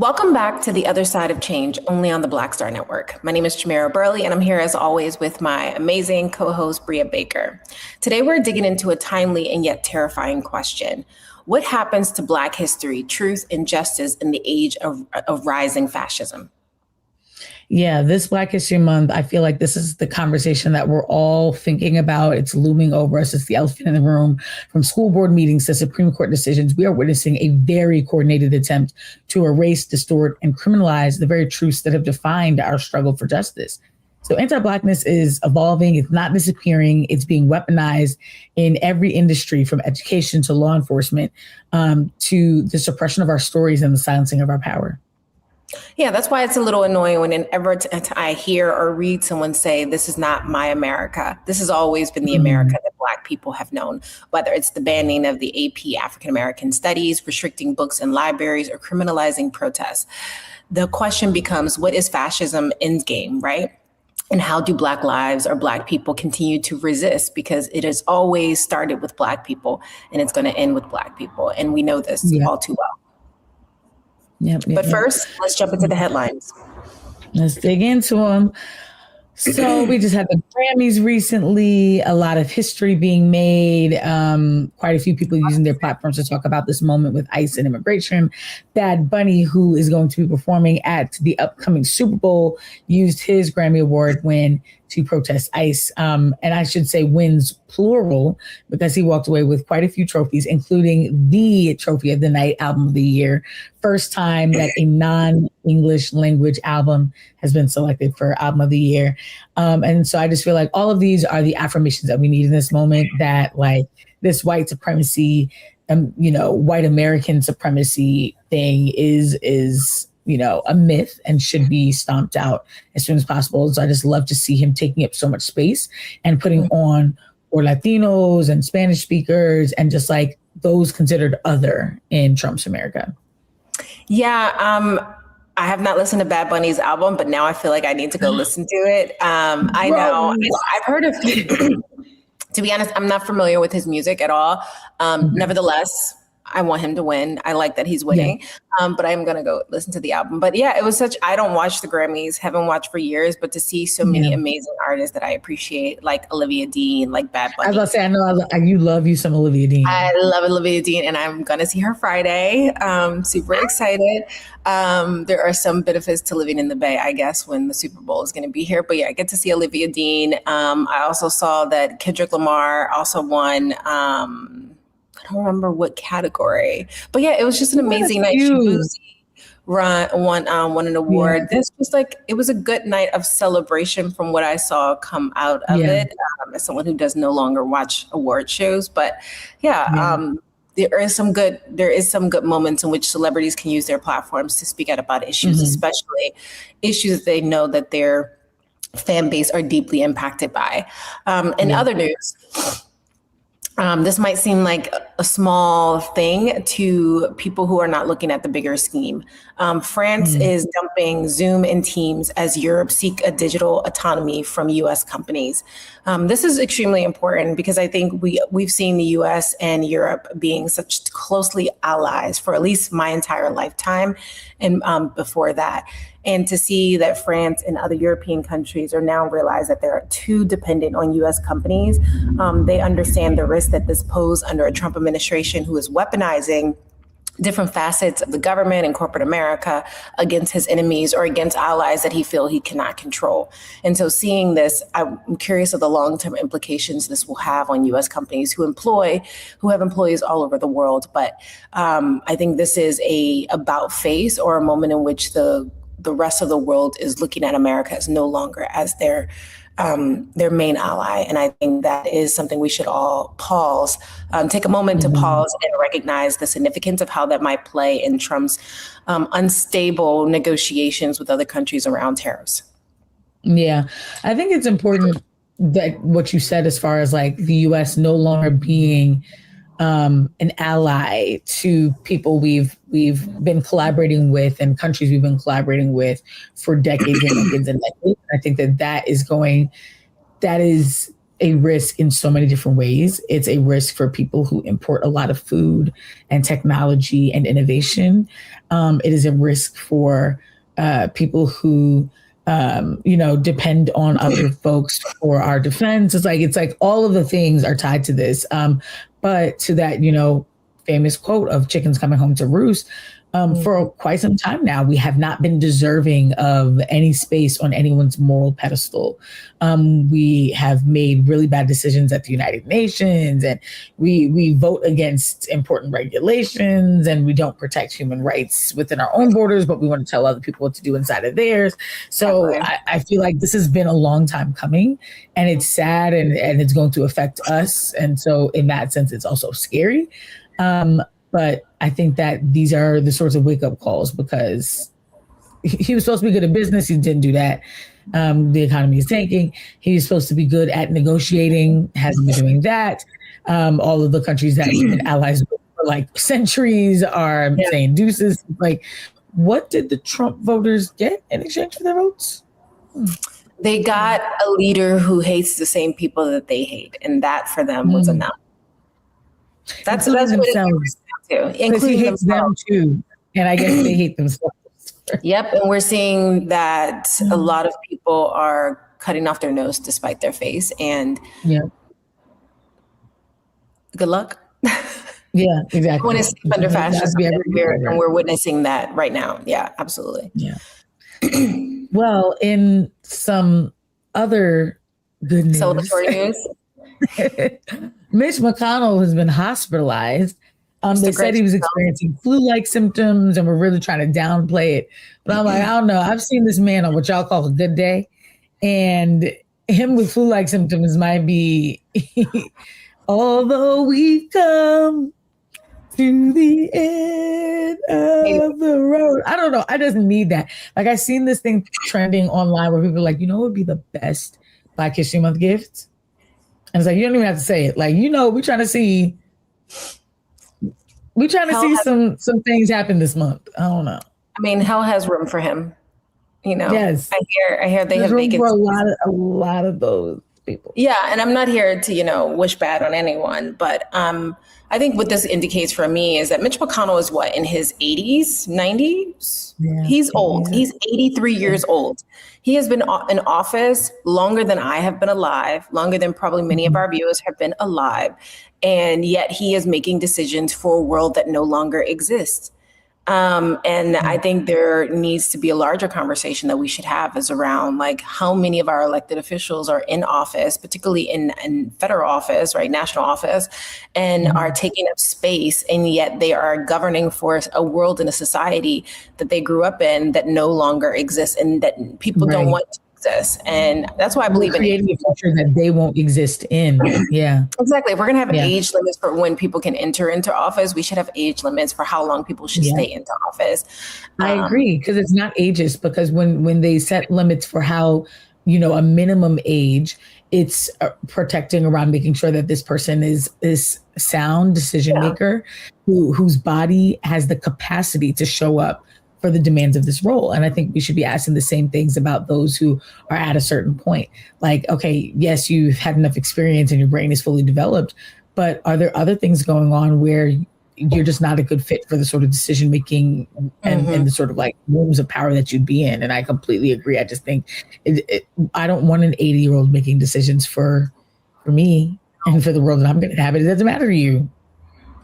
Welcome back to The Other Side of Change, only on the Black Star Network. My name is Jamera Burley, and I'm here as always with my amazing co-host, Bria Baker. Today, we're digging into a timely and yet terrifying question. What happens to Black history, truth, and justice in the age of rising fascism? Yeah, this Black History Month, I feel like this is the conversation that we're all thinking about. It's looming over us. It's the elephant in the room. From school board meetings to Supreme Court decisions, we are witnessing a very coordinated attempt to erase, distort, and criminalize the very truths that have defined our struggle for justice. So anti-Blackness is evolving. It's not disappearing. It's being weaponized in every industry, from education to law enforcement, to the suppression of our stories and the silencing of our power. Yeah, that's why it's a little annoying whenever I hear or read someone say, this is not my America. This has always been the America that Black people have known, whether it's the banning of the AP African American Studies, restricting books in libraries, or criminalizing protests. The question becomes, what is fascism endgame, right? And how do Black lives or Black people continue to resist? Because it has always started with Black people and it's going to end with Black people. And we know this all too well. But first, let's jump into the headlines. Let's dig into them. So we just had the Grammys recently, a lot of history being made, quite a few people using their platforms to talk about this moment with ICE and immigration. Bad Bunny, who is going to be performing at the upcoming Super Bowl, used his Grammy Award win to protest ICE. And I should say wins plural, because he walked away with quite a few trophies, including the Trophy of the Night Album of the Year. First time that a non-English language album has been selected for Album of the Year. And so I just feel like all of these are the affirmations that we need in this moment, that like this white supremacy, white American supremacy thing is a myth and should be stomped out as soon as possible. So I just love to see him taking up so much space and putting on for Latinos and Spanish speakers and just like those considered other in Trump's America. Yeah, I have not listened to Bad Bunny's album, but now I feel like I need to go listen to it. I know I've heard of to be honest, I'm not familiar with his music at all. Nevertheless, I want him to win. I like that he's winning, but I'm going to go listen to the album. But yeah, it was I don't watch the Grammys, haven't watched for years, but to see so many amazing artists that I appreciate, like Olivia Dean, like Bad Bunny. I was about to say, I know you love you some Olivia Dean. I love Olivia Dean, and I'm going to see her Friday. Super excited. There are some benefits to living in the Bay, I guess, when the Super Bowl is going to be here. But yeah, I get to see Olivia Dean. I also saw that Kendrick Lamar also won I don't remember what category, but yeah, it was just an amazing night. Won an award. This was it was a good night of celebration from what I saw come out of it. As someone who does no longer watch award shows, but there is some good moments in which celebrities can use their platforms to speak out about issues, especially issues that they know that their fan base are deeply impacted by. In other news, this might seem like a small thing to people who are not looking at the bigger scheme. France is dumping Zoom and Teams as Europe seek a digital autonomy from US companies. This is extremely important because I think we've seen the US and Europe being such closely allies for at least my entire lifetime and before that. And to see that France and other European countries are now realize that they're too dependent on US companies. They understand the risk that this poses under a Trump administration who is weaponizing different facets of the government and corporate America against his enemies or against allies that he feels he cannot control. And so seeing this, I'm curious of the long-term implications this will have on US companies who have employees all over the world. But I think this is a about face or a moment in which the rest of the world is looking at America as no longer as their main ally. And I think that is something we should all pause, take a moment to pause and recognize the significance of how that might play in Trump's unstable negotiations with other countries around tariffs. Yeah, I think it's important that what you said as far as like the U.S. no longer being an ally to people we've been collaborating with and countries we've been collaborating with for decades and decades and decades. I think that is a risk in so many different ways. It's a risk for people who import a lot of food and technology and innovation. It is a risk for people who depend on other folks for our defense. It's like all of the things are tied to this. But to that, famous quote of chickens coming home to roost, for quite some time now, we have not been deserving of any space on anyone's moral pedestal. We have made really bad decisions at the United Nations, and we vote against important regulations, and we don't protect human rights within our own borders, but we want to tell other people what to do inside of theirs. So I feel like this has been a long time coming, and it's sad, and it's going to affect us. And so in that sense, it's also scary. But I think that these are the sorts of wake-up calls, because he was supposed to be good at business. He didn't do that. The economy is tanking. He was supposed to be good at negotiating. Hasn't been doing that. All of the countries that he's been allies with for like centuries are saying deuces. Like, what did the Trump voters get in exchange for their votes? They got a leader who hates the same people that they hate. And that for them was enough. That's what it comes down to. Because he hates them too. And I guess they hate themselves. Yep. And we're seeing that a lot of people are cutting off their nose to spite their face. And good luck. Yeah, exactly. When it's under fascism, and we're witnessing that right now. Yeah, absolutely. Yeah. Well, in some other good news. Celebratory news. Mitch McConnell has been hospitalized. They said he was experiencing flu-like symptoms, and we're really trying to downplay it. But I'm like, I don't know. I've seen this man on what y'all call a good day, and him with flu-like symptoms might be, although we've come to the end of the road. I don't know. I just need that. Like, I seen this thing trending online where people are like, what would be the best Black History Month gift? And it's like, you don't even have to say it. Like, we're trying to see some things happen this month. I don't know. I mean, hell has room for him. Yes. I hear they have vacancies. A lot of those people. Yeah, and I'm not here to, wish bad on anyone, but I think what this indicates for me is that Mitch McConnell is in his 80s, 90s? Yeah, he's old. He's 83 years old. He has been in office longer than I have been alive, longer than probably many of our viewers have been alive. And yet he is making decisions for a world that no longer exists. And I think there needs to be a larger conversation that we should have is around like how many of our elected officials are in office, particularly in federal office, right, national office, and are taking up space, and yet they are governing for a world and a society that they grew up in that no longer exists and that people don't want to exist. And that's why I believe in creating a future that they won't exist in. Yeah, exactly. If we're going to have age limits for when people can enter into office, we should have age limits for how long people should stay into office. I agree, because it's not ageist, because when they set limits for how, a minimum age, it's protecting around making sure that this person is sound decision maker whose body has the capacity to show up for the demands of this role. And I think we should be asking the same things about those who are at a certain point. Like, okay, yes, you've had enough experience and your brain is fully developed, but are there other things going on where you're just not a good fit for the sort of decision making and the sort of like rooms of power that you'd be in? And I completely agree. I just think I don't want an 80-year-old making decisions for me and for the world that I'm going to inhabit. It doesn't matter to you.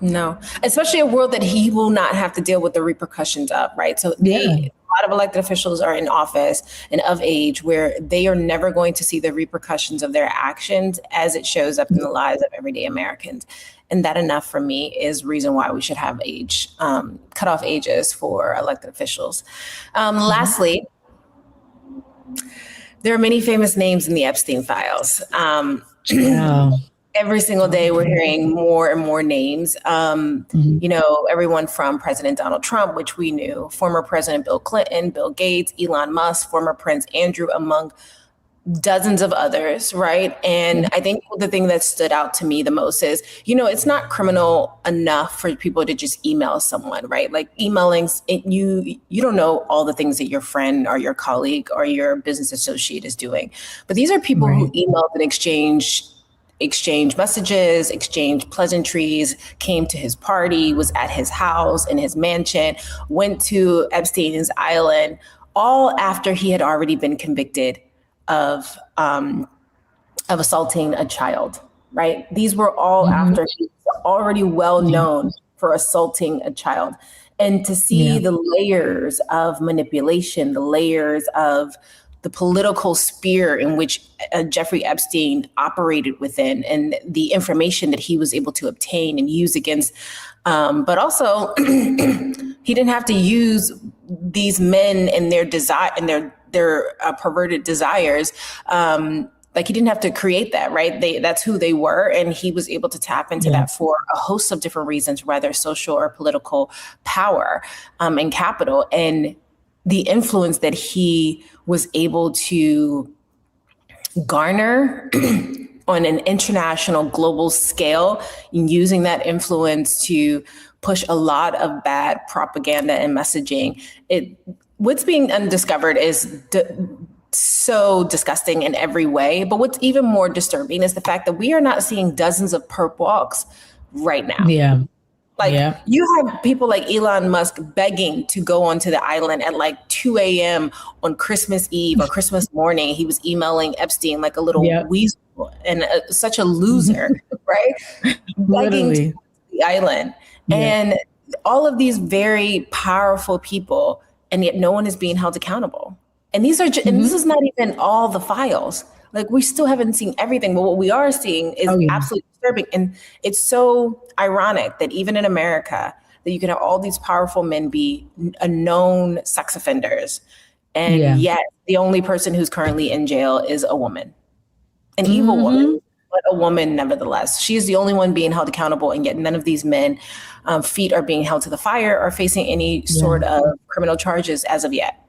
No, especially a world that he will not have to deal with the repercussions of, right? So a lot of elected officials are in office and of age where they are never going to see the repercussions of their actions as it shows up in the lives of everyday Americans. And that enough for me is reason why we should have cutoff ages for elected officials. Lastly, there are many famous names in the Epstein files. Every single day, we're hearing more and more names. Everyone from President Donald Trump, which we knew, former President Bill Clinton, Bill Gates, Elon Musk, former Prince Andrew, among dozens of others, right? And I think the thing that stood out to me the most is, it's not criminal enough for people to just email someone, right? Like emailing, you don't know all the things that your friend or your colleague or your business associate is doing. But these are people who emailed and exchanged exchanged messages, exchanged pleasantries, came to his party, was at his house, in his mansion, went to Epstein's island, all after he had already been convicted of assaulting a child, right? These were all after he was already well known for assaulting a child. And to see the layers of manipulation, the layers of the political sphere in which Jeffrey Epstein operated within, and the information that he was able to obtain and use against, but also he didn't have to use these men and their desire and their perverted desires. Like, he didn't have to create that, right? That's who they were. And he was able to tap into that for a host of different reasons, whether social or political power and capital. And the influence that he was able to garner on an international global scale, and using that influence to push a lot of bad propaganda and messaging. What's being undiscovered is so disgusting in every way. But what's even more disturbing is the fact that we are not seeing dozens of perp walks right now. Yeah. Like, you have people like Elon Musk begging to go onto the island at like 2 a.m. on Christmas Eve or Christmas morning. He was emailing Epstein like a little weasel and such a loser, right? Begging to go to the island. And all of these very powerful people, and yet no one is being held accountable. And these are, and this is not even all the files. Like, we still haven't seen everything, but what we are seeing is absolutely disturbing. And it's so ironic that even in America, that you can have all these powerful men be known sex offenders. And yet the only person who's currently in jail is a woman, an evil woman, but a woman nevertheless. She is the only one being held accountable. And yet none of these men feet are being held to the fire or facing any sort of criminal charges as of yet.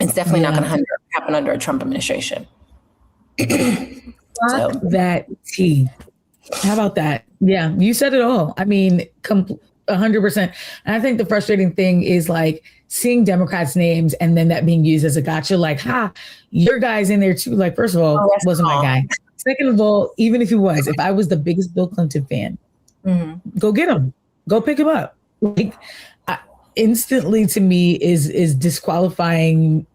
It's definitely not going to happen under a Trump administration. That tea. How about that? Yeah, you said it all. I mean, 100%. And I think the frustrating thing is like seeing Democrats' names and then that being used as a gotcha. Like, your guy's in there too. Like, first of all, wasn't my guy. Second of all, even if he was, if I was the biggest Bill Clinton fan, go get him. Go pick him up. Like, instantly to me is disqualifying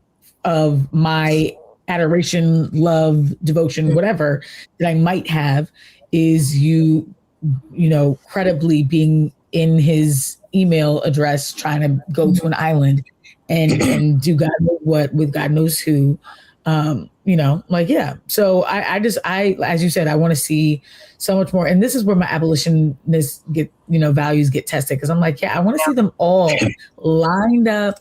of my adoration, love, devotion, whatever that I might have, is you know, credibly being in his email address, trying to go to an island and do God knows what with God knows who, you know, like, So I as you said, I want to see so much more. And this is where my abolitionist values get tested. Cause I'm like, I want to see them all lined up,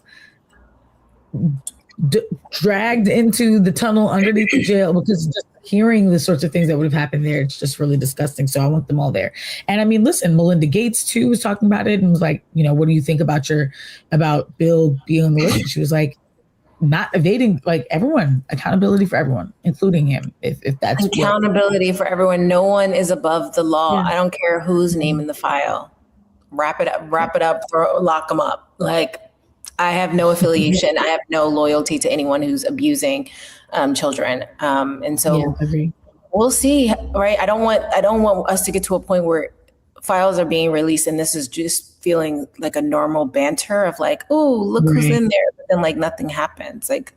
dragged into the tunnel underneath the jail, because just hearing the sorts of things that would have happened there, it's just really disgusting. So I want them all there. And I mean, listen, Melinda Gates too was talking about it and was like, you know, what do you think about Bill being on the list? She was like, not evading, like, everyone, accountability for everyone, including him. If that's accountability for everyone. No one is above the law. I don't care whose name in the file. Wrap it up, lock them up. Like, I have no affiliation. I have no loyalty to anyone who's abusing children. And so we'll see, right? I don't want us to get to a point where files are being released and this is just feeling like a normal banter of like, oh, look who's in there. But then like nothing happens. Like,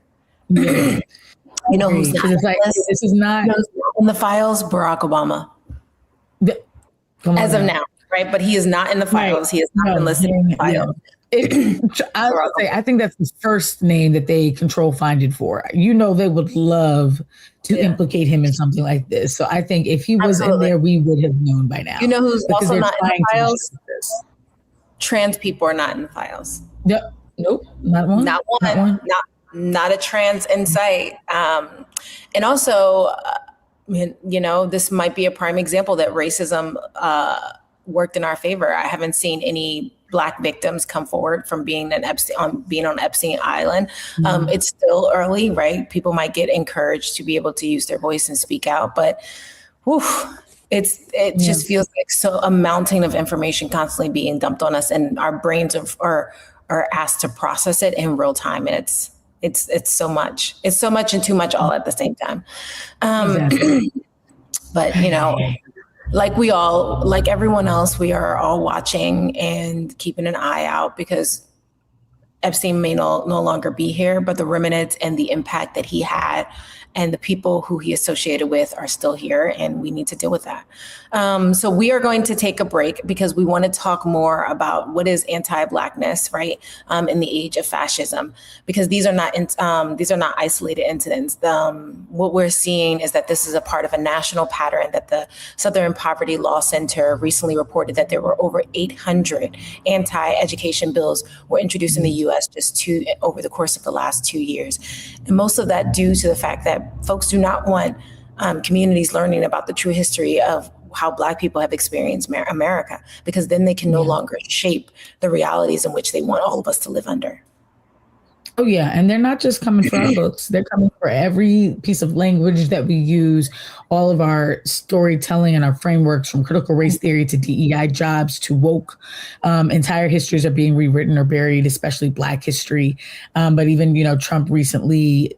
you know who's not like, this is not in the files? Barack Obama. As of now, right? But he is not in the files. He has not been listed in the files. I think that's the first name that they control finded for. You know, they would love to implicate him in something like this. So I think if he was in there, we would have known by now. You know who's also not in the files? Trans people are not in the files. Yep. Nope. Not one. Not one. Not a trans in sight. And also, you know, this might be a prime example that racism worked in our favor. I haven't seen any Black victims come forward from being on Epstein Island. It's still early, right? People might get encouraged to be able to use their voice and speak out, but it just feels like a mountain of information constantly being dumped on us, and our brains are asked to process it in real time, and it's so much. It's so much and too much all at the same time. But, like everyone else, we are all watching and keeping an eye out because Epstein may no longer be here, but the remnants and the impact that he had and the people who he associated with are still here, and we need to deal with that. So we are going to take a break because we want to talk more about what is anti-Blackness, right, in the age of fascism, because these are not isolated incidents. What we're seeing is that this is a part of a national pattern that the Southern Poverty Law Center recently reported that there were over 800 anti-education bills were introduced in the U.S. just over the course of the last 2 years. And most of that due to the fact that folks do not want communities learning about the true history of how Black people have experienced America, because then they can no longer shape the realities in which they want all of us to live under. Oh, yeah. And they're not just coming for our books. They're coming for every piece of language that we use, all of our storytelling and our frameworks, from critical race theory to DEI jobs to woke. Entire histories are being rewritten or buried, especially Black history. But even, Trump recently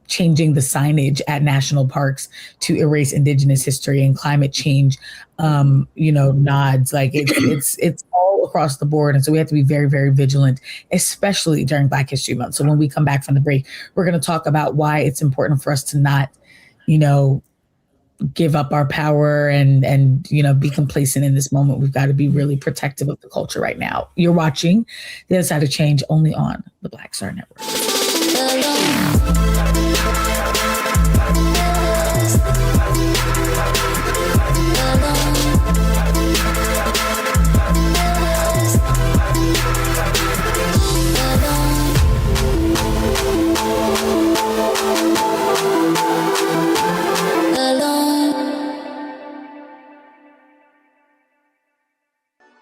changing the signage at national parks to erase Indigenous history and climate change, nods. Like it's all across the board. And so we have to be very, very vigilant, especially during Black History Month. So when we come back from the break, we're going to talk about why it's important for us to not, give up our power and be complacent in this moment. We've got to be really protective of the culture right now. You're watching The Other Side of Change only on the Black Star Network.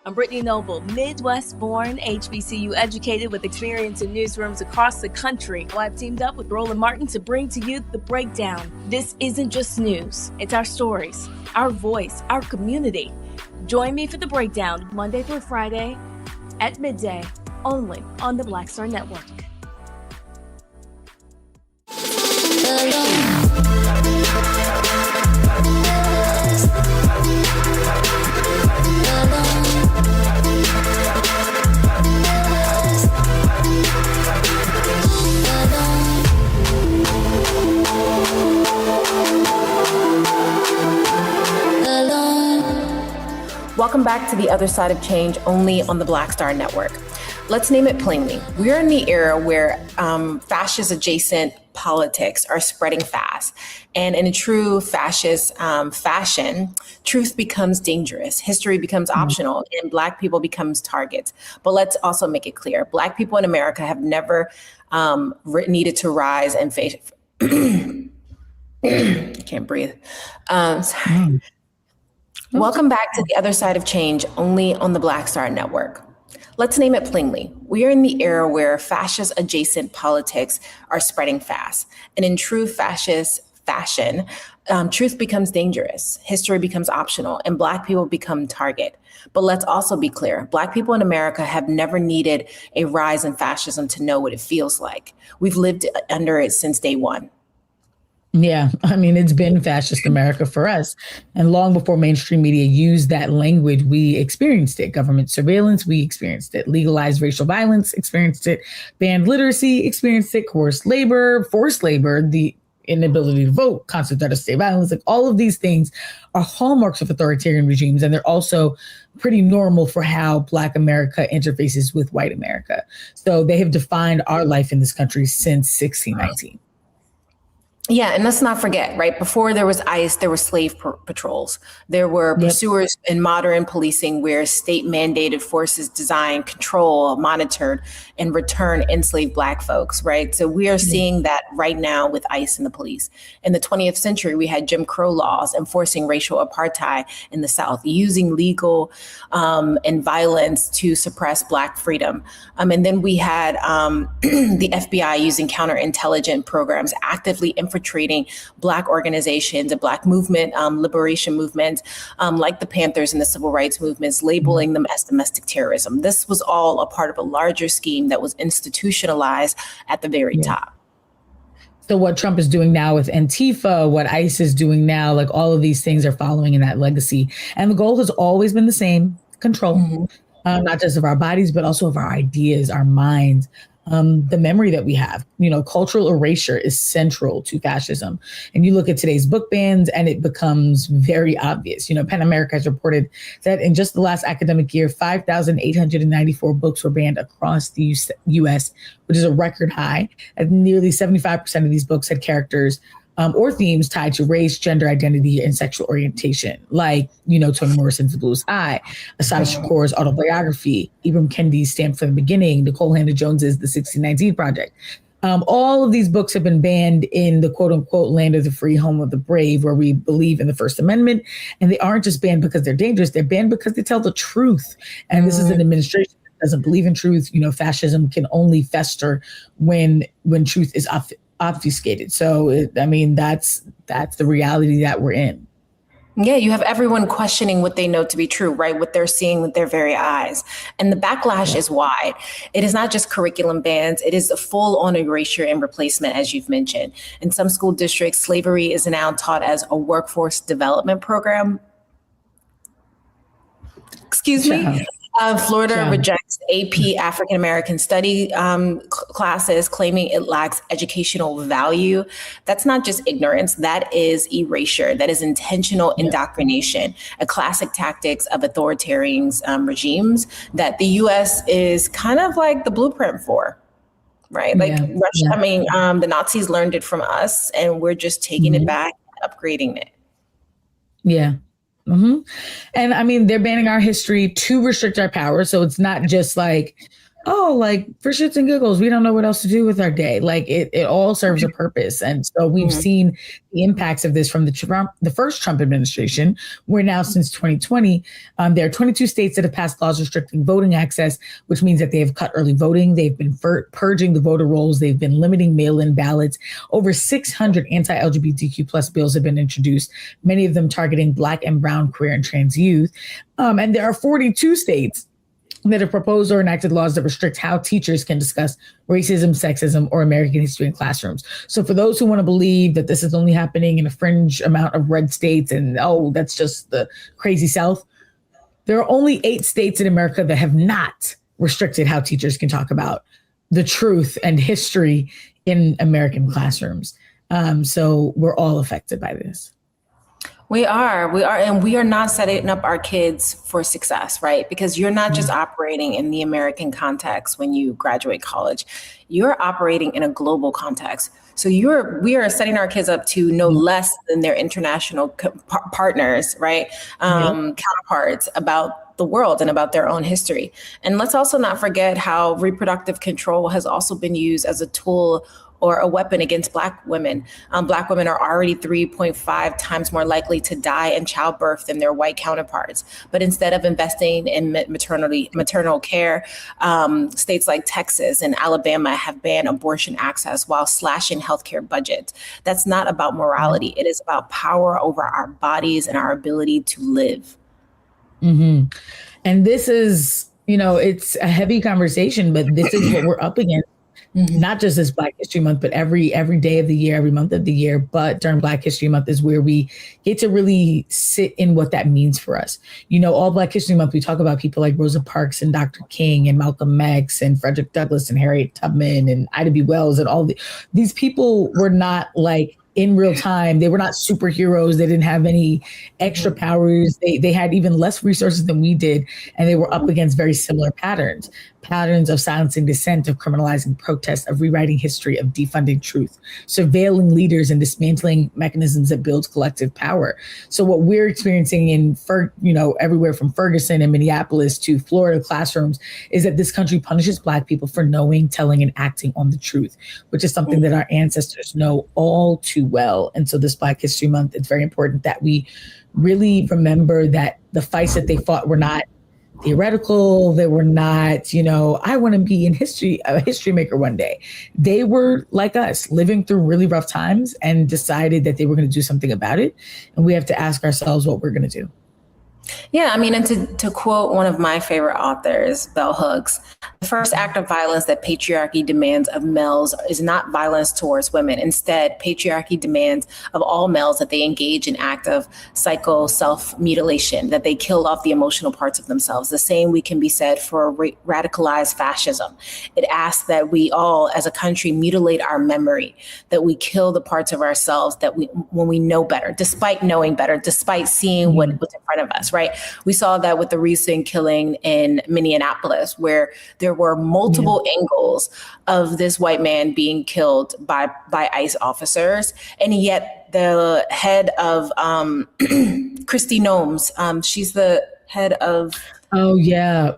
I'm Brittany Noble, Midwest-born, HBCU educated with experience in newsrooms across the country. Well, I've teamed up with Roland Martin to bring to you The Breakdown. This isn't just news. It's our stories, our voice, our community. Join me for The Breakdown, Monday through Friday at midday, only on the Black Star Network. Welcome back to The Other Side of Change, only on the Black Star Network. Let's name it plainly. We are in the era where fascist-adjacent politics are spreading fast. And in a true fascist fashion, truth becomes dangerous, history becomes optional, and Black people becomes targets. But let's also make it clear, Black people in America have never needed to rise and face... I can't breathe. Sorry. Welcome back to The Other Side of Change, only on the Black Star Network. Let's name it plainly. We are in the era where fascist-adjacent politics are spreading fast. And in true fascist fashion, truth becomes dangerous, history becomes optional, and Black people become target. But let's also be clear. Black people in America have never needed a rise in fascism to know what it feels like. We've lived under it since day one. Yeah, I mean, it's been fascist America for us. And long before mainstream media used that language, we experienced it. Government surveillance, we experienced it. Legalized racial violence, experienced it. Banned literacy, experienced it. Coerced labor, forced labor, the inability to vote, constant threat of state violence. Like, all of these things are hallmarks of authoritarian regimes. And they're also pretty normal for how Black America interfaces with white America. So they have defined our life in this country since 1619. Yeah, and let's not forget, right? Before there was ICE, there were slave patrols. There were pursuers in modern policing where state mandated forces designed, control, monitored, and return enslaved Black folks, right? So we are seeing that right now with ICE and the police. In the 20th century, we had Jim Crow laws enforcing racial apartheid in the South, using legal and violence to suppress Black freedom. And then we had the FBI using counterintelligence programs, actively infiltrating Black organizations and Black movement, liberation movements, like the Panthers and the civil rights movements, labeling them as domestic terrorism. This was all a part of a larger scheme that was institutionalized at the very top. So what Trump is doing now with Antifa, what ICE is doing now, like all of these things are following in that legacy. And the goal has always been the same: control, not just of our bodies, but also of our ideas, our minds, the memory that we have. Cultural erasure is central to fascism. And you look at today's book bans and it becomes very obvious. PEN America has reported that in just the last academic year, 5,894 books were banned across the US, which is a record high. And nearly 75% of these books had characters or themes tied to race, gender identity, and sexual orientation, like, Toni Morrison's The Blue Sky, Assata Shakur's autobiography, Ibram Kendi's Stamped from the Beginning, Nicole Hannah-Jones's The 1619 Project. All of these books have been banned in the quote unquote land of the free, home of the brave, where we believe in the First Amendment. And they aren't just banned because they're dangerous. They're banned because they tell the truth. And this is an administration that doesn't believe in truth. Fascism can only fester when truth is obfuscated. So, that's the reality that we're in. Yeah, you have everyone questioning what they know to be true, right? What they're seeing with their very eyes. And the backlash is wide. It is not just curriculum bans. It is a full-on erasure and replacement, as you've mentioned. In some school districts, slavery is now taught as a workforce development program. Excuse me. Florida rejects AP African American Study classes, claiming it lacks educational value. That's not just ignorance. That is erasure. That is intentional indoctrination, a classic tactics of authoritarian regimes that the U.S. is kind of like the blueprint for. Right. Like Russia, the Nazis learned it from us, and we're just taking it back and upgrading it. Yeah. And they're banning our history to restrict our power. So it's not just like, for shits and giggles, we don't know what else to do with our day. Like it all serves a purpose. And so we've seen the impacts of this from the first Trump administration, where now since 2020, there are 22 states that have passed laws restricting voting access, which means that they have cut early voting. They've been purging the voter rolls. They've been limiting mail-in ballots. Over 600 anti-LGBTQ plus bills have been introduced, many of them targeting Black and brown, queer, and trans youth. And there are 42 states that have proposed or enacted laws that restrict how teachers can discuss racism, sexism, or American history in classrooms. So for those who want to believe that this is only happening in a fringe amount of red states and, that's just the crazy South, there are only 8 states in America that have not restricted how teachers can talk about the truth and history in American classrooms. So we're all affected by this. We are, and we are not setting up our kids for success, right? Because you're not just operating in the American context when you graduate college, you're operating in a global context. So we are setting our kids up to know less than their international partners, right? Counterparts about the world and about their own history. And let's also not forget how reproductive control has also been used as a tool or a weapon against Black women. Black women are already 3.5 times more likely to die in childbirth than their white counterparts. But instead of investing in maternal care, states like Texas and Alabama have banned abortion access while slashing healthcare budgets. That's not about morality. It is about power over our bodies and our ability to live. And this is, it's a heavy conversation, but this is what we're up against. Not just this Black History Month, but every day of the year, every month of the year. But during Black History Month is where we get to really sit in what that means for us. All Black History Month, we talk about people like Rosa Parks and Dr. King and Malcolm X and Frederick Douglass and Harriet Tubman and Ida B. Wells and all these people were not like in real time. They were not superheroes. They didn't have any extra powers. They had even less resources than we did. And they were up against very similar patterns of silencing dissent, of criminalizing protest, of rewriting history, of defunding truth, surveilling leaders and dismantling mechanisms that build collective power. So what we're experiencing in, everywhere from Ferguson and Minneapolis to Florida classrooms is that this country punishes Black people for knowing, telling, and acting on the truth, which is something that our ancestors know all too well. And so this Black History Month, it's very important that we really remember that the fights that they fought were not theoretical. They were not, I want to be a history maker one day. They were like us, living through really rough times and decided that they were going to do something about it. And we have to ask ourselves what we're going to do. Yeah, I mean, and to quote one of my favorite authors, Bell Hooks, the first act of violence that patriarchy demands of males is not violence towards women. Instead, patriarchy demands of all males that they engage in act of psycho self-mutilation, that they kill off the emotional parts of themselves. The same we can be said for radicalized fascism. It asks that we all, as a country, mutilate our memory, that we kill the parts of ourselves that when we know better, despite knowing better, despite seeing what's in front of us. Right. We saw that with the recent killing in Minneapolis, where there were multiple angles of this white man being killed by ICE officers. And yet the head of Kristi Noem, she's the head of. Oh, yeah.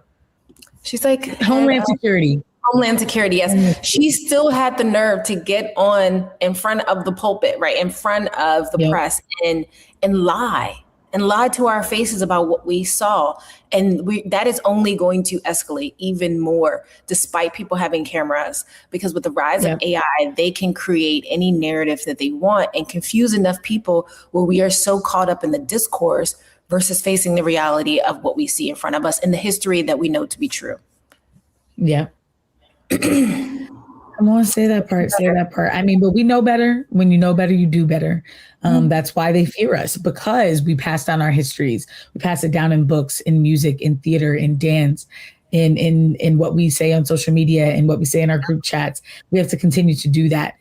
She's like Homeland Security. Homeland Security, yes. She still had the nerve to get on in front of the pulpit, right, in front of the press and lie to our faces about what we saw. And that is only going to escalate even more, despite people having cameras, because with the rise of AI, they can create any narrative that they want and confuse enough people where we are so caught up in the discourse versus facing the reality of what we see in front of us and the history that we know to be true. Yeah. Come on, say that part. I mean, but we know better. When you know better, you do better. That's why they fear us, because we pass down our histories. We pass it down in books, in music, in theater, in dance, in what we say on social media and what we say in our group chats. We have to continue to do that.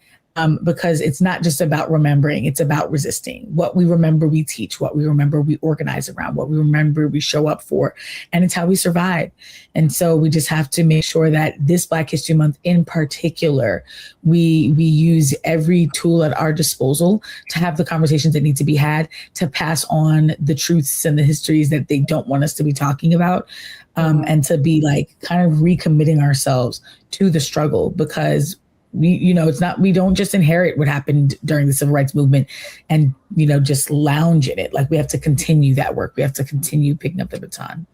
Because it's not just about remembering, it's about resisting. What we remember, we teach. What we remember, we organize around. What we remember, we show up for. And it's how we survive. And so we just have to make sure that this Black History Month in particular, we use every tool at our disposal to have the conversations that need to be had, to pass on the truths and the histories that they don't want us to be talking about, and to be like kind of recommitting ourselves to the struggle, because we don't just inherit what happened during the civil rights movement and, just lounge in it. Like, we have to continue that work. We have to continue picking up the baton.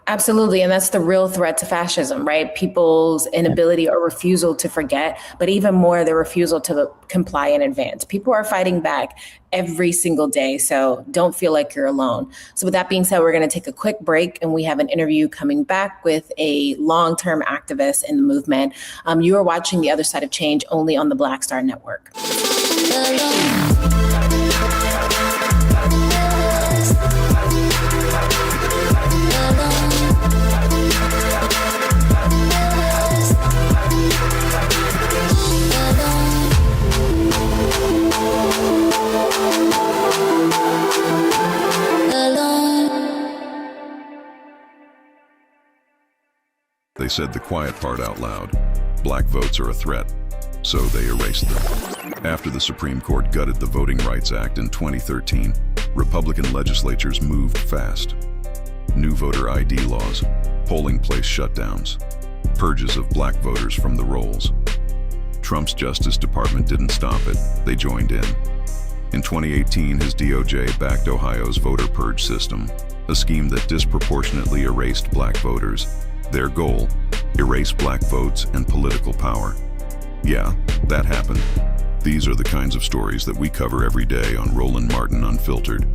Absolutely. And that's the real threat to fascism, right? People's inability or refusal to forget, but even more, their refusal to comply in advance. People are fighting back every single day. So don't feel like you're alone. So with that being said, we're going to take a quick break, and we have an interview coming back with a long-term activist in the movement. You are watching The Other Side of Change only on the Black Star Network. They said the quiet part out loud. Black votes are a threat, so they erased them. After the Supreme Court gutted the Voting Rights Act in 2013, Republican legislatures moved fast. New voter ID laws, polling place shutdowns, purges of Black voters from the rolls. Trump's Justice Department didn't stop it, they joined in. In 2018, his DOJ backed Ohio's voter purge system, a scheme that disproportionately erased Black voters. Their goal, erase Black votes and political power. Yeah, that happened. These are the kinds of stories that we cover every day on Roland Martin Unfiltered.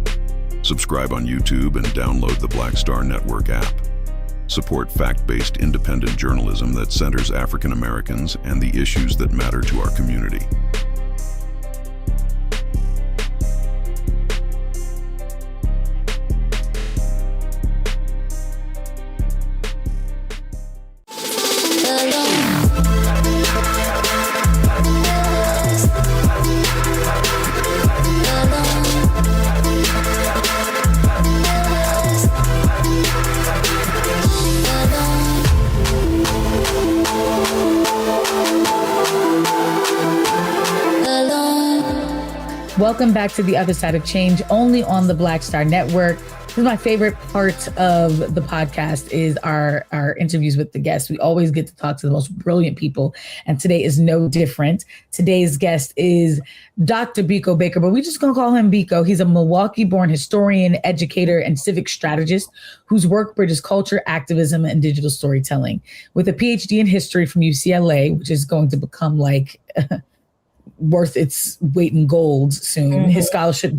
Subscribe on YouTube and download the Black Star Network app. Support fact-based independent journalism that centers African Americans and the issues that matter to our community. Welcome back to The Other Side of Change, only on the Black Star Network. This is my favorite part of the podcast, is our interviews with the guests. We always get to talk to the most brilliant people, and today is no different. Today's guest is Dr. Biko Baker, but we're just going to call him Biko. He's a Milwaukee-born historian, educator, and civic strategist whose work bridges culture, activism, and digital storytelling. With a PhD in history from UCLA, which is going to become like worth its weight in gold soon. Mm-hmm. His scholarship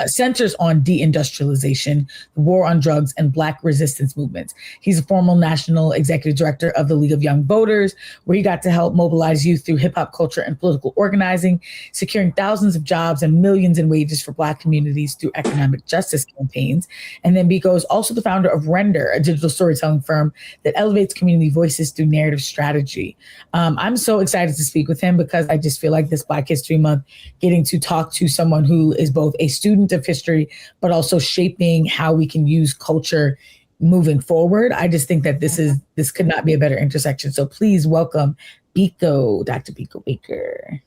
centers on deindustrialization, the war on drugs, and Black resistance movements. He's a former national executive director of the League of Young Voters, where he got to help mobilize youth through hip hop culture and political organizing, securing thousands of jobs and millions in wages for Black communities through economic justice campaigns. And then Biko is also the founder of Render, a digital storytelling firm that elevates community voices through narrative strategy. I'm so excited to speak with him because I just feel like this Black History Month, getting to talk to someone who is both a student of history, but also shaping how we can use culture moving forward. I just think that this could not be a better intersection. So please welcome Biko, Dr. Biko Baker.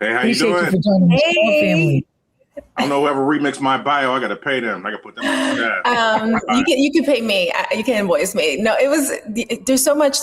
Hey, how you doing? Appreciate you for joining the family. I don't know whoever remixed my bio. I got to pay them. I got to put them on you can pay me. You can invoice me. No, there's so much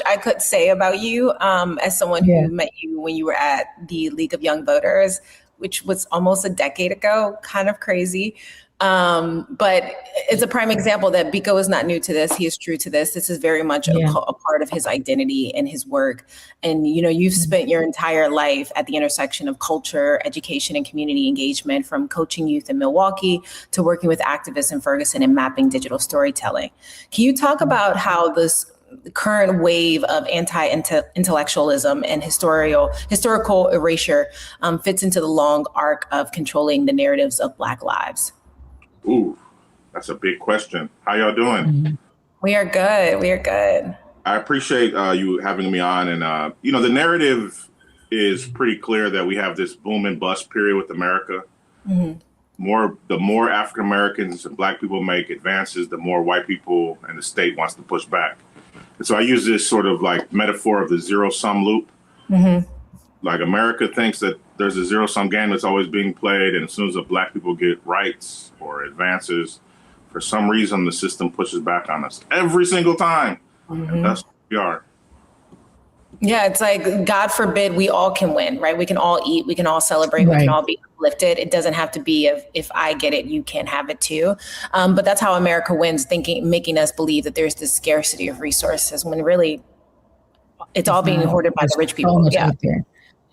I could say about you as someone who met you when you were at the League of Young Voters, which was almost a decade ago. Kind of crazy. But it's a prime example that Biko is not new to this. He is true to this. This is very much a part of his identity and his work. And, you've spent your entire life at the intersection of culture, education, and community engagement, from coaching youth in Milwaukee to working with activists in Ferguson and mapping digital storytelling. Can you talk about how this current wave of anti-intellectualism and historical erasure fits into the long arc of controlling the narratives of Black lives? Ooh, that's a big question. How y'all doing? Mm-hmm. We are good. I appreciate you having me on. And, the narrative is pretty clear that we have this boom and bust period with America. Mm-hmm. The more African Americans and Black people make advances, the more white people and the state wants to push back. And so I use this sort of like metaphor of the zero-sum loop. Mm-hmm. Like America thinks that there's a zero-sum game that's always being played, and as soon as the Black people get rights or advances, for some reason the system pushes back on us every single time. Mm-hmm. And that's what we are. Yeah, it's like, God forbid we all can win, right? We can all eat, we can all celebrate, we can all be uplifted. It doesn't have to be if I get it, you can have it too. But that's how America wins, making us believe that there's this scarcity of resources when really it's all being hoarded by the rich people.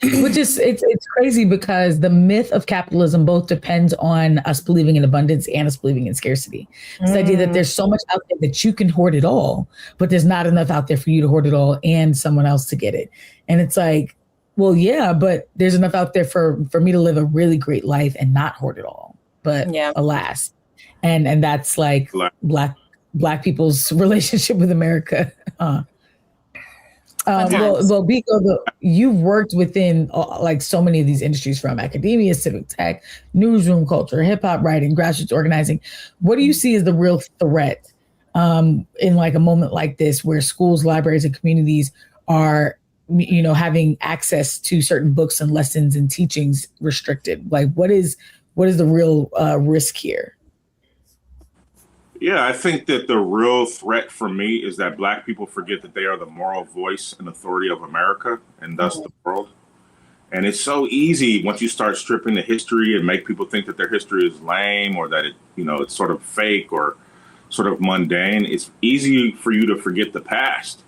Which is, it's crazy because the myth of capitalism both depends on us believing in abundance and us believing in scarcity. This idea that there's so much out there that you can hoard it all, but there's not enough out there for you to hoard it all and someone else to get it. And it's like, well, yeah, but there's enough out there for me to live a really great life and not hoard it all. But alas, and that's like black people's relationship with America. Well, Biko, you've worked within like so many of these industries, from academia, civic tech, newsroom culture, hip hop writing, grassroots organizing. What do you see as the real threat in like a moment like this, where schools, libraries, and communities are, having access to certain books and lessons and teachings restricted? Like, what is the real risk here? Yeah, I think that the real threat for me is that Black people forget that they are the moral voice and authority of America and thus the world. And it's so easy once you start stripping the history and make people think that their history is lame or that it's sort of fake or sort of mundane. It's easy for you to forget the past.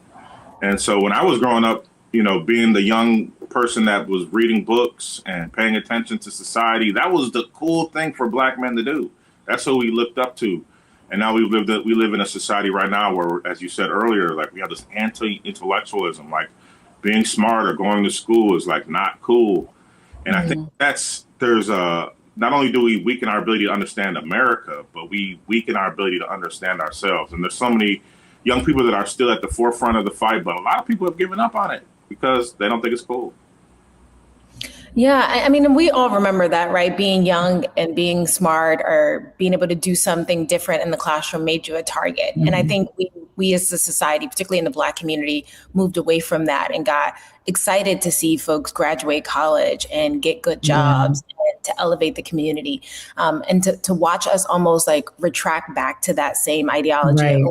And so when I was growing up, being the young person that was reading books and paying attention to society, that was the cool thing for Black men to do. That's what we looked up to. And now we live in a society right now where, as you said earlier, like we have this anti-intellectualism, like being smart or going to school is like not cool. And I think there's not only do we weaken our ability to understand America, but we weaken our ability to understand ourselves. And there's so many young people that are still at the forefront of the fight, but a lot of people have given up on it because they don't think it's cool. Yeah, I mean, we all remember that, right? Being young and being smart or being able to do something different in the classroom made you a target. Mm-hmm. And I think we as a society, particularly in the Black community, moved away from that and got excited to see folks graduate college and get good jobs and to elevate the community, and to watch us almost like retract back to that same ideology. Right.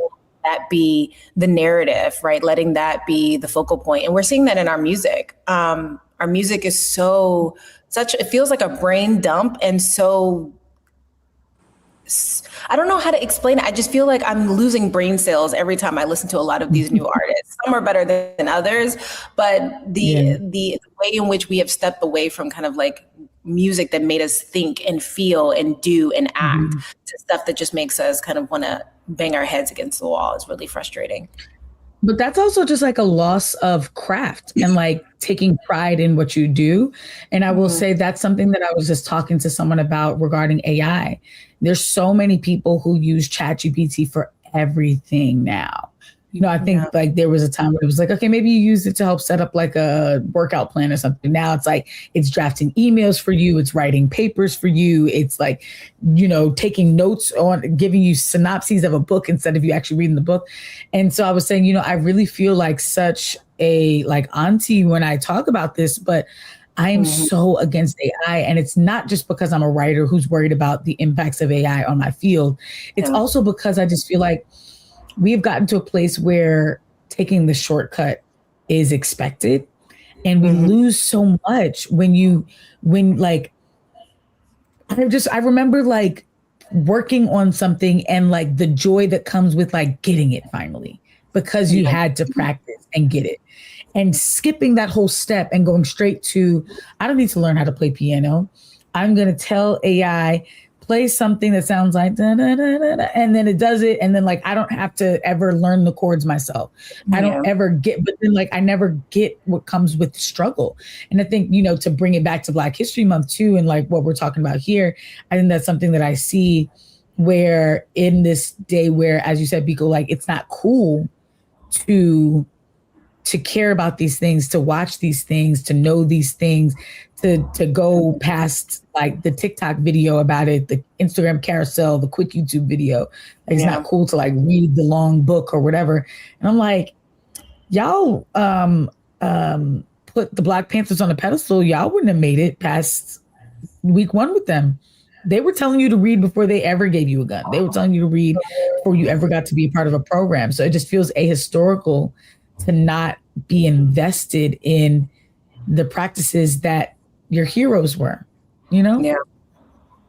That be the narrative, right? Letting that be the focal point. And we're seeing that in our music. Our music is it feels like a brain dump and so I don't know how to explain it. I just feel like I'm losing brain cells every time I listen to a lot of these new artists. Some are better than others, but the way in which we have stepped away from kind of like music that made us think and feel and do and act to stuff that just makes us kind of want to bang our heads against the wall is really frustrating. But that's also just like a loss of craft and like taking pride in what you do. And I will say that's something that I was just talking to someone about regarding AI. There's so many people who use ChatGPT for everything now. You know, I think like there was a time where it was like, okay, maybe you use it to help set up like a workout plan or something. Now it's like it's drafting emails for you. It's writing papers for you. It's like, you know, taking notes on giving you synopses of a book instead of you actually reading the book. And so I was saying, you know, I really feel like such a like auntie when I talk about this, but I am so against AI. And it's not just because I'm a writer who's worried about the impacts of AI on my field. It's also because I just feel like we've gotten to a place where taking the shortcut is expected, and we lose so much when like, I remember like working on something and like the joy that comes with like getting it finally, because you had to practice and get it, and skipping that whole step and going straight to, I don't need to learn how to play piano. I'm going to tell AI, play something that sounds like da, da, da, da, da, and then it does it. And then like, I don't have to ever learn the chords myself. I don't ever get, but then like, I never get what comes with struggle. And I think, you know, to bring it back to Black History Month too, and like what we're talking about here, I think that's something that I see where in this day where, as you said, Biko, like it's not cool to care about these things, to watch these things, to know these things, to go past like the TikTok video about it, the Instagram carousel, the quick YouTube video. Like, it's not cool to like read the long book or whatever. And I'm like, y'all put the Black Panthers on a pedestal. Y'all wouldn't have made it past week 1 with them. They were telling you to read before they ever gave you a gun. They were telling you to read before you ever got to be a part of a program. So it just feels ahistorical to not be invested in the practices that your heroes were, you know?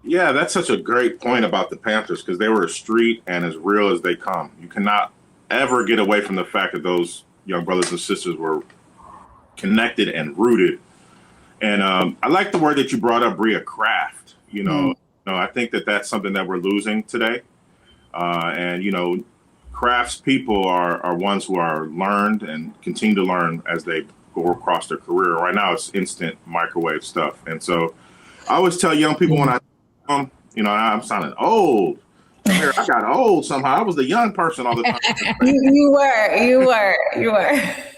Yeah, that's such a great point about the Panthers, because they were a street and as real as they come. You cannot ever get away from the fact that those young brothers and sisters were connected and rooted. And I like the word that you brought up, Bria, craft. You know, I think that that's something that we're losing today. And, you know, crafts people are ones who are learned and continue to learn as they go across their career. Right now, it's instant microwave stuff. And so I always tell young people when you know, I'm sounding old. I got old somehow. I was the young person all the time. You were.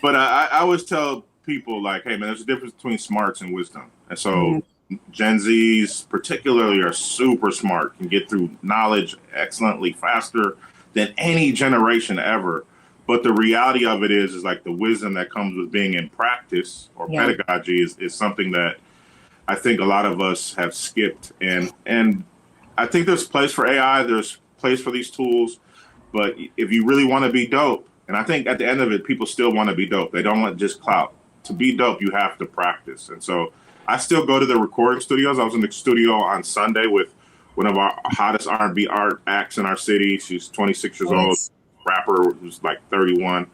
But I always tell people like, hey, man, there's a difference between smarts and wisdom. And so Gen Zs particularly are super smart, can get through knowledge excellently faster than any generation ever. But the reality of it is like the wisdom that comes with being in practice or pedagogy is something that I think a lot of us have skipped. And I think there's place for AI, there's place for these tools. But if you really want to be dope, and I think at the end of it, people still want to be dope. They don't want just clout. To be dope, you have to practice. And so I still go to the recording studios. I was in the studio on Sunday with one of our hottest R&B art acts in our city. She's 26 years old, rapper who's like 31.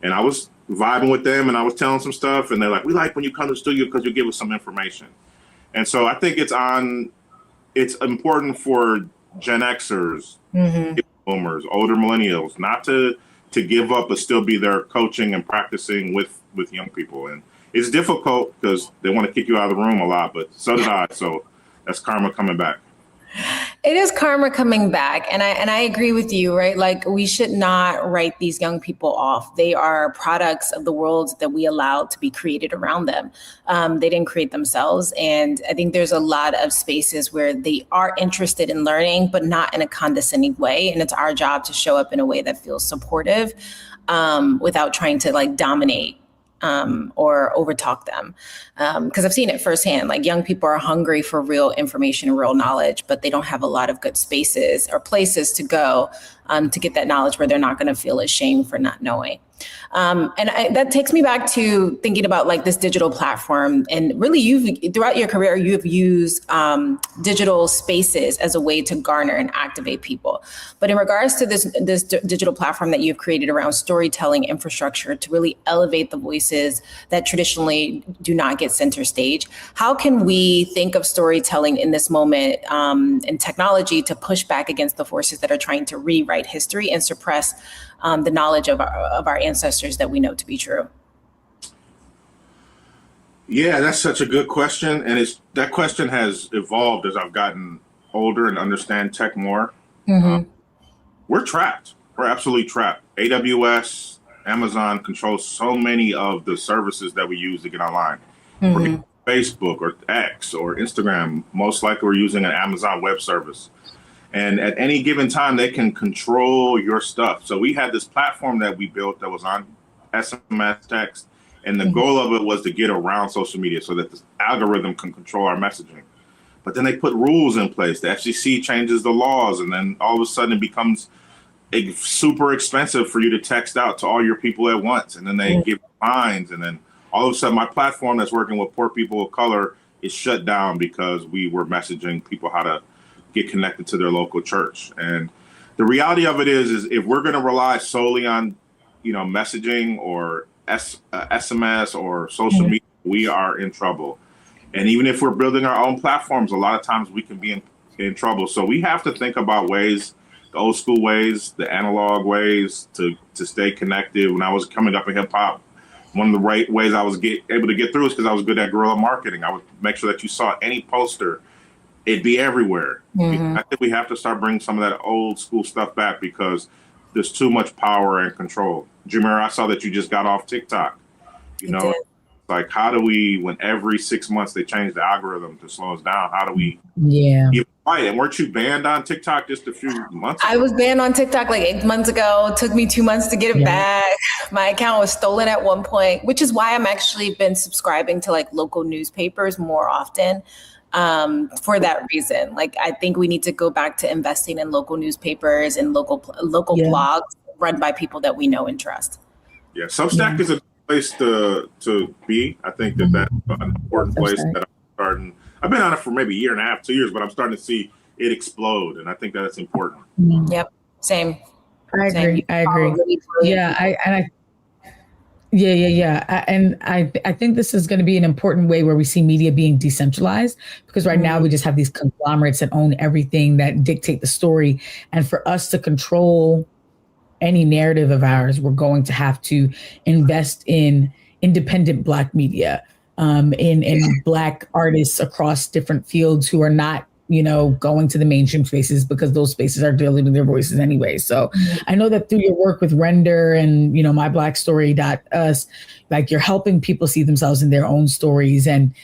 And I was vibing with them and I was telling some stuff. And they're like, we like when you come to the studio because you give us some information. And so I think it's important for Gen Xers, boomers, older millennials, not to give up, but still be there coaching and practicing with young people. And it's difficult because they want to kick you out of the room a lot, but so did I. So that's karma coming back. It is karma coming back. And I agree with you, right? Like, we should not write these young people off. They are products of the world that we allowed to be created around them. They didn't create themselves. And I think there's a lot of spaces where they are interested in learning, but not in a condescending way. And it's our job to show up in a way that feels supportive, without trying to like dominate or overtalk them. Because I've seen it firsthand. Like, young people are hungry for real information and real knowledge, but they don't have a lot of good spaces or places to go to get that knowledge where they're not going to feel ashamed for not knowing. That takes me back to thinking about like this digital platform, and really throughout your career, you've used digital spaces as a way to garner and activate people. But in regards to this digital platform that you've created around storytelling infrastructure to really elevate the voices that traditionally do not get center stage, how can we think of storytelling in this moment and technology to push back against the forces that are trying to rewrite history and suppress the knowledge of our ancestors that we know to be true? Yeah, that's such a good question. And that question has evolved as I've gotten older and understand tech more. Mm-hmm. We're trapped. We're absolutely trapped. AWS, Amazon controls so many of the services that we use to get online. Mm-hmm. Facebook or X or Instagram, most likely we're using an Amazon web service. And at any given time, they can control your stuff. So we had this platform that we built that was on SMS text. And the goal of it was to get around social media so that this algorithm can control our messaging. But then they put rules in place. The FCC changes the laws. And then all of a sudden it becomes super expensive for you to text out to all your people at once. And then they give fines. And then all of a sudden my platform that's working with poor people of color is shut down because we were messaging people how to get connected to their local church. And the reality of it is if we're going to rely solely on, messaging or SMS or social media, we are in trouble. And even if we're building our own platforms, a lot of times we can be in trouble. So we have to think about ways, the old school ways, the analog ways to stay connected. When I was coming up in hip hop, one of the right ways I was able to get through is because I was good at guerrilla marketing. I would make sure that you saw any poster, it'd be everywhere. Mm-hmm. I think we have to start bringing some of that old school stuff back because there's too much power and control. Jameer, I saw that you just got off TikTok. Like how do we, when every 6 months they change the algorithm to slow us down, how do we even fight? And weren't you banned on TikTok just a few months ago? I was banned on TikTok like 8 months ago. It took me 2 months to get it back. My account was stolen at one point, which is why I'm actually been subscribing to like local newspapers more often. For that reason, like I think we need to go back to investing in local newspapers and local blogs run by people that we know and trust. Yeah, Substack is a place to be. I think that's an important place that I'm starting. I've been on it for maybe a year and a half, 2 years, but I'm starting to see it explode, and I think that's important. Yep, same. I agree. I think this is going to be an important way where we see media being decentralized, because right now we just have these conglomerates that own everything, that dictate the story. And for us to control any narrative of ours, we're going to have to invest in independent Black media, in Black artists across different fields who are not, going to the mainstream spaces, because those spaces are diluting their voices anyway. So I know that through your work with Render and, myblackstory.us, like you're helping people see themselves in their own stories and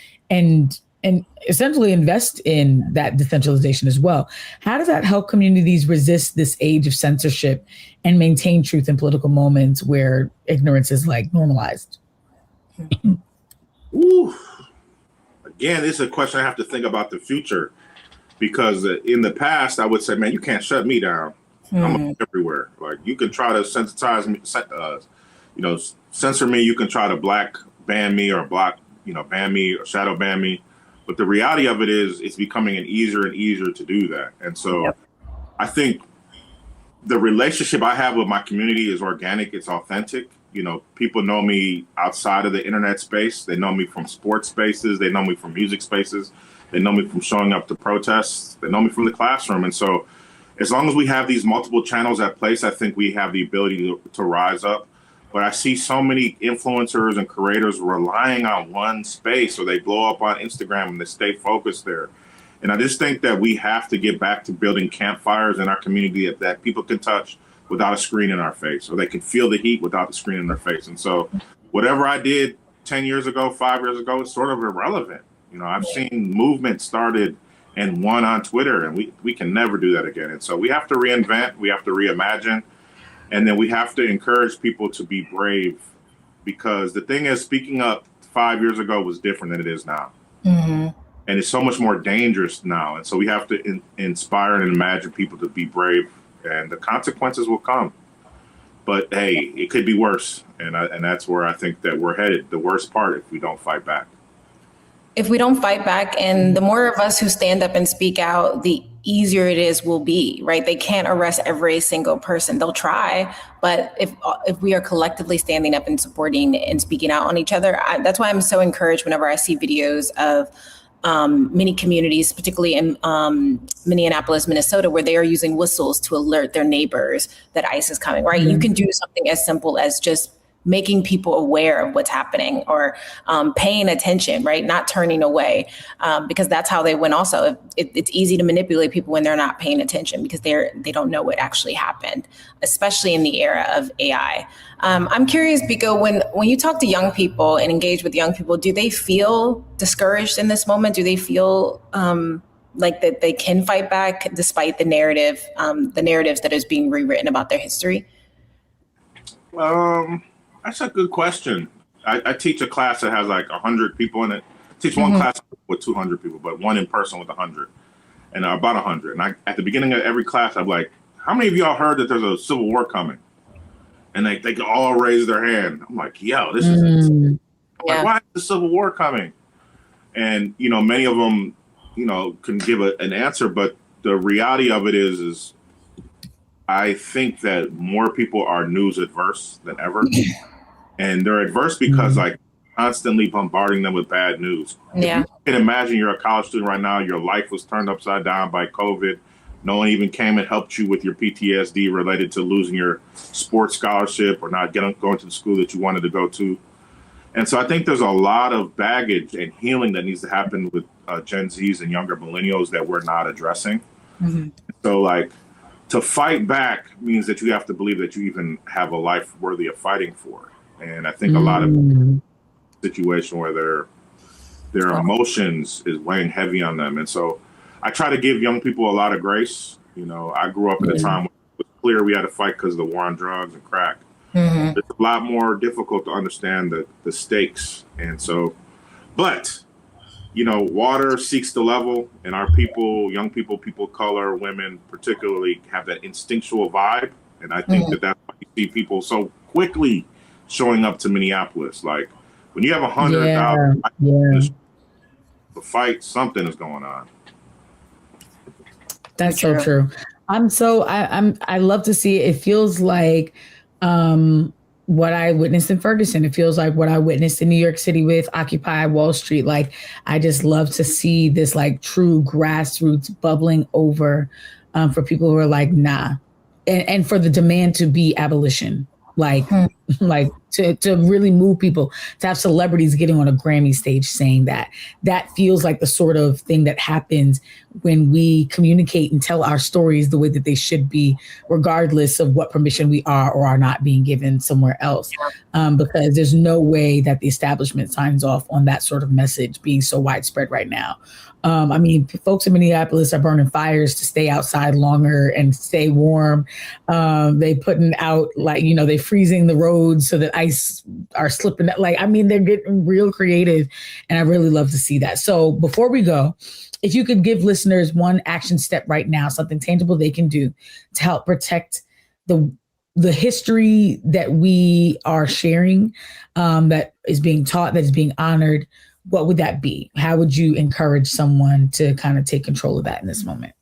essentially invest in that decentralization as well. How does that help communities resist this age of censorship and maintain truth in political moments where ignorance is like normalized? Ooh. Again, this is a question I have to think about the future. Because in the past, I would say, man, you can't shut me down. I'm everywhere. Like you can try to sensitize me, censor me. You can try to black ban me or ban me or shadow ban me. But the reality of it is it's becoming easier and easier to do that. And so I think the relationship I have with my community is organic. It's authentic. People know me outside of the internet space. They know me from sports spaces. They know me from music spaces. They know me from showing up to protests. They know me from the classroom. And so as long as we have these multiple channels at place, I think we have the ability to rise up. But I see so many influencers and creators relying on one space, or they blow up on Instagram and they stay focused there. And I just think that we have to get back to building campfires in our community that people can touch without a screen in our face, or they can feel the heat without the screen in their face. And so whatever I did 10 years ago, 5 years ago, is sort of irrelevant. I've seen movements started and won on Twitter, and we can never do that again. And so we have to reinvent, we have to reimagine, and then we have to encourage people to be brave, because the thing is, speaking up 5 years ago was different than it is now. And it's so much more dangerous now. And so we have to inspire and imagine people to be brave and the consequences will come. But hey, it could be worse, and that's where I think that we're headed. The worst part if we don't fight back. If we don't fight back, and the more of us who stand up and speak out, the easier it will be, right? They can't arrest every single person. They'll try, but if we are collectively standing up and supporting and speaking out on each other, that's why I'm so encouraged whenever I see videos of many communities, particularly in Minneapolis, Minnesota, where they are using whistles to alert their neighbors that ICE is coming, right? Mm-hmm. You can do something as simple as just making people aware of what's happening, or paying attention, right? Not turning away, because that's how they win also. It's easy to manipulate people when they're not paying attention because they don't know what actually happened, especially in the era of AI. I'm curious, Biko, when you talk to young people and engage with young people, do they feel discouraged in this moment? Do they feel like that they can fight back despite the narratives that is being rewritten about their history? That's a good question. I teach a class that has like 100 people in it. I teach one class with 200 people, but one in person with 100, and about 100. And at the beginning of every class, I'm like, how many of y'all heard that there's a civil war coming? And they can all raise their hand. I'm like, yo, this is like, why is the civil war coming? And, many of them, can give an answer, but the reality of it is I think that more people are news adverse than ever. And they're adverse because like constantly bombarding them with bad news. Yeah. You can imagine you're a college student right now, your life was turned upside down by COVID. No one even came and helped you with your PTSD related to losing your sports scholarship or not going to the school that you wanted to go to. And so I think there's a lot of baggage and healing that needs to happen with Gen Zs and younger millennials that we're not addressing. Mm-hmm. So like, to fight back means that you have to believe that you even have a life worthy of fighting for. And I think a lot of situation where their emotions is weighing heavy on them. And so I try to give young people a lot of grace. I grew up at a time when it was clear we had to fight because of the war on drugs and crack. Mm-hmm. It's a lot more difficult to understand the stakes. And so, but water seeks the level, and our people, young people, people of color, women particularly, have that instinctual vibe. And I think that's why you see people so quickly showing up to Minneapolis. Like when you have 100,000 the fight, something is going on. That's so true. I love to see it. It feels like what I witnessed in Ferguson. It feels like what I witnessed in New York City with Occupy Wall Street. Like, I just love to see this like true grassroots bubbling over for people who are like, nah. And for the demand to be abolition, like to really move people, to have celebrities getting on a Grammy stage saying that feels like the sort of thing that happens when we communicate and tell our stories the way that they should be, regardless of what permission we are or are not being given somewhere else. Because there's no way that the establishment signs off on that sort of message being so widespread right now. I mean, folks in Minneapolis are burning fires to stay outside longer and stay warm. They putting out they freezing the roads so that ice are slipping. They're getting real creative, and I really love to see that. So before we go, if you could give listeners one action step right now, something tangible they can do to help protect the history that we are sharing, that is being taught, that is being honored, what would that be? How would you encourage someone to kind of take control of that in this moment?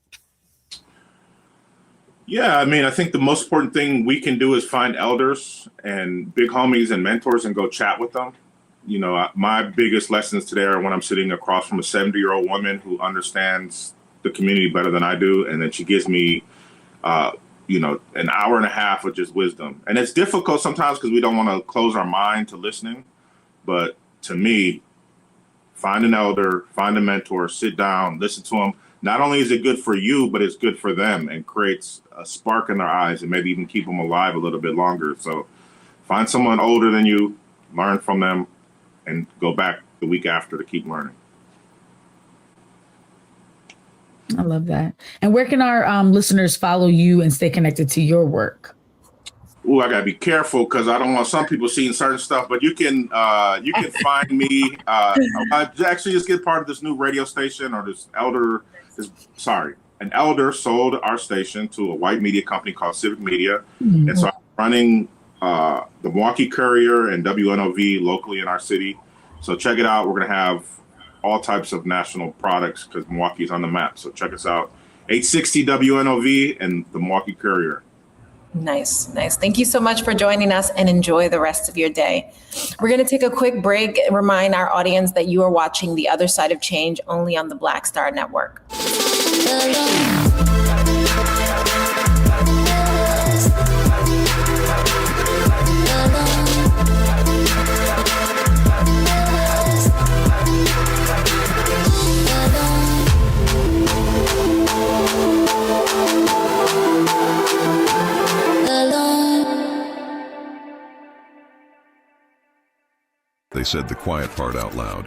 Yeah, I think the most important thing we can do is find elders and big homies and mentors and go chat with them. My biggest lessons today are when I'm sitting across from a 70-year-old woman who understands the community better than I do. And then she gives me, an hour and a half of just wisdom. And it's difficult sometimes because we don't want to close our mind to listening. But to me, find an elder, find a mentor, sit down, listen to them. Not only is it good for you, but it's good for them and creates a spark in their eyes and maybe even keep them alive a little bit longer. So find someone older than you, learn from them, and go back the week after to keep learning. I love that. And where can our listeners follow you and stay connected to your work? Ooh, I gotta be careful because I don't want some people seeing certain stuff. But you can find me. I actually just get part of this new radio station or this an elder sold our station to a white media company called Civic Media. And so I'm running the Milwaukee Courier and WNOV locally in our city. So check it out. We're going to have all types of national products because Milwaukee's on the map. So check us out. 860 WNOV and the Milwaukee Courier. Nice. Thank you so much for joining us, and enjoy the rest of your day. We're going to take a quick break and remind our audience that you are watching The Other Side of Change only on the Black Star Network. They said the quiet part out loud.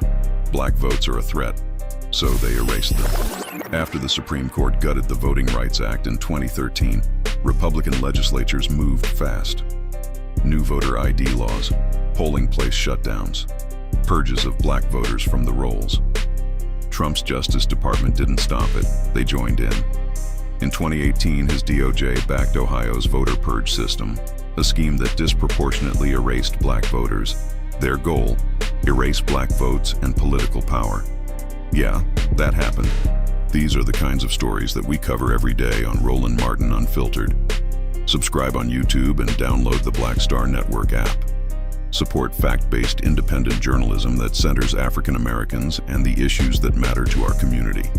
Black votes are a threat, so they erased them. After the Supreme Court gutted the Voting Rights Act in 2013, Republican legislatures moved fast. New voter ID laws, polling place shutdowns, purges of black voters from the rolls. Trump's Justice Department didn't stop it, they joined in. In 2018, his DOJ backed Ohio's voter purge system, a scheme that disproportionately erased black voters. Their goal, erase black votes and political power. Yeah, that happened. These are the kinds of stories that we cover every day on Roland Martin Unfiltered. Subscribe on YouTube and download the Black Star Network app. Support fact-based independent journalism that centers African Americans and the issues that matter to our community.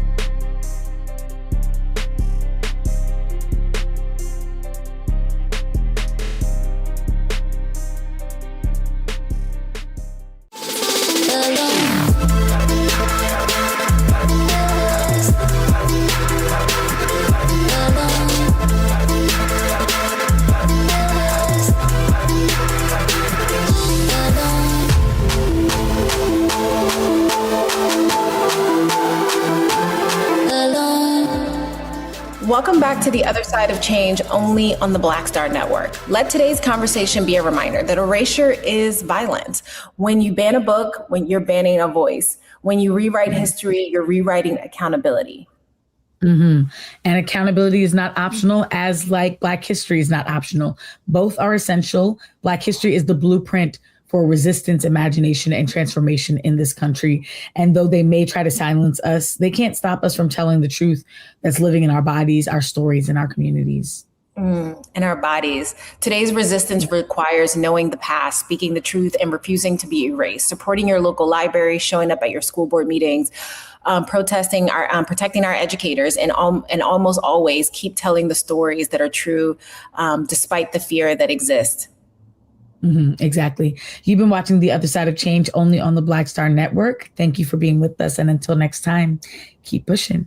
Welcome back to The Other Side of Change, only on the Black Star Network. Let today's conversation be a reminder that erasure is violent. When you ban a book, when you're banning a voice. When you rewrite history, you're rewriting accountability. And accountability is not optional, as like Black history is not optional. Both are essential. Black history is the blueprint for resistance, imagination, and transformation in this country. And though they may try to silence us, they can't stop us from telling the truth that's living in our bodies, our stories, and our communities. In our bodies. Today's resistance requires knowing the past, speaking the truth, and refusing to be erased, supporting your local library, showing up at your school board meetings, protecting our educators, and almost always keep telling the stories that are true, despite the fear that exists. Exactly. You've been watching The Other Side of Change only on the Black Star Network. Thank you for being with us. And until next time, keep pushing.